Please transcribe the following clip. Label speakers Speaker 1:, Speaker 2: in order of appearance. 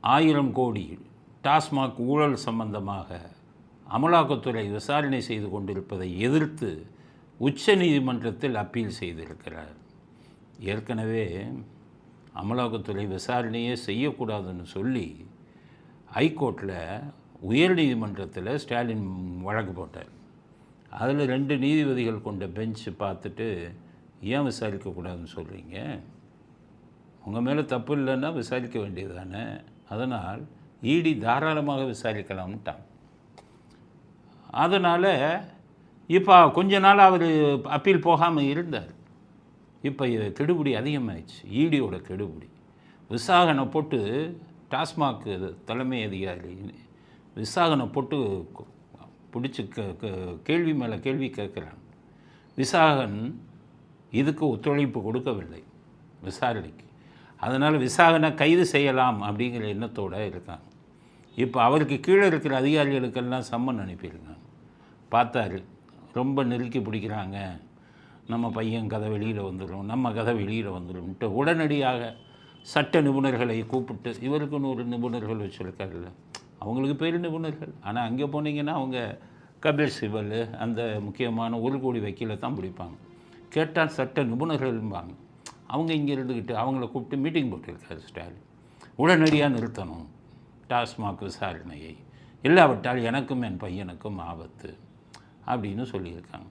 Speaker 1: 1000 கோடி டாஸ்மாக் ஊழல் சம்பந்தமாக அமலாக்கத்துறை விசாரணை செய்து கொண்டிருப்பதை எதிர்த்து உச்ச நீதிமன்றத்தில் அப்பீல் செய்திருக்கிறார். ஏற்கனவே அமலாக்கத்துறை விசாரணையே செய்யக்கூடாதுன்னு சொல்லி ஹைகோர்ட்டில் உயர் நீதிமன்றத்தில் ஸ்டாலின் வழக்கு போட்டார். அதில் 2 நீதிபதிகள் கொண்ட பெஞ்சு பார்த்துட்டு, ஏன் விசாரிக்கக்கூடாதுன்னு சொல்கிறீங்க? உங்கள் மேலே தப்பு இல்லைன்னா விசாரிக்க வேண்டியது தானே, அதனால் இடி தாராளமாக விசாரிக்கலாம்ட்டான். அதனால் இப்போ கொஞ்ச நாள் அவர் அப்பீல் போகாமல் இருந்தார். இப்போ கெடுபிடி அதிகமாகிடுச்சு, ஈடியோட கெடுபிடி. விசாகனை போட்டு டாஸ்மாக் தலைமை அதிகாரி விசாகனை போட்டு பிடிச்சி கேள்வி மேலே கேள்வி கேட்குறான். விசாகன் இதுக்கு ஒத்துழைப்பு கொடுக்கவில்லை விசாரணைக்கு. அதனால் விசாகனை கைது செய்யலாம் அப்படிங்கிற எண்ணத்தோடு இருக்காங்க. இப்போ அவருக்கு கீழே இருக்கிற அதிகாரிகளுக்கெல்லாம் சம்மன் அனுப்பியிருக்காங்க. பார்த்தாரு, ரொம்ப நெருக்கி பிடிக்கிறாங்க, நம்ம பையன் கதை வெளியில் வந்துடும், நம்ம கதை வெளியில் வந்துடும்ட்டு உடனடியாக சட்ட நிபுணர்களை கூப்பிட்டு, இவருக்குன்னு ஒரு நிபுணர்கள் வச்சுருக்காருல்ல, அவங்களுக்கு பேர் நிபுணர்கள். ஆனால் அங்கே போனீங்கன்னா அவங்க கபில் சிபல் அந்த முக்கியமான 1 கோடி வக்கீலை தான் பிடிப்பாங்க. கேட்டால் சட்ட நிபுணர்கள்பாங்க. அவங்க இங்கே இருந்துக்கிட்டு அவங்கள கூப்பிட்டு மீட்டிங் போட்டிருக்காரு ஸ்டாலின். உடனடியாக நிறுத்தணும் டாஸ்மாக் விசாரணையை, இல்லாவிட்டால் எனக்கும் என் பையனுக்கும் ஆபத்து அப்படின்னு சொல்லியிருக்காங்க.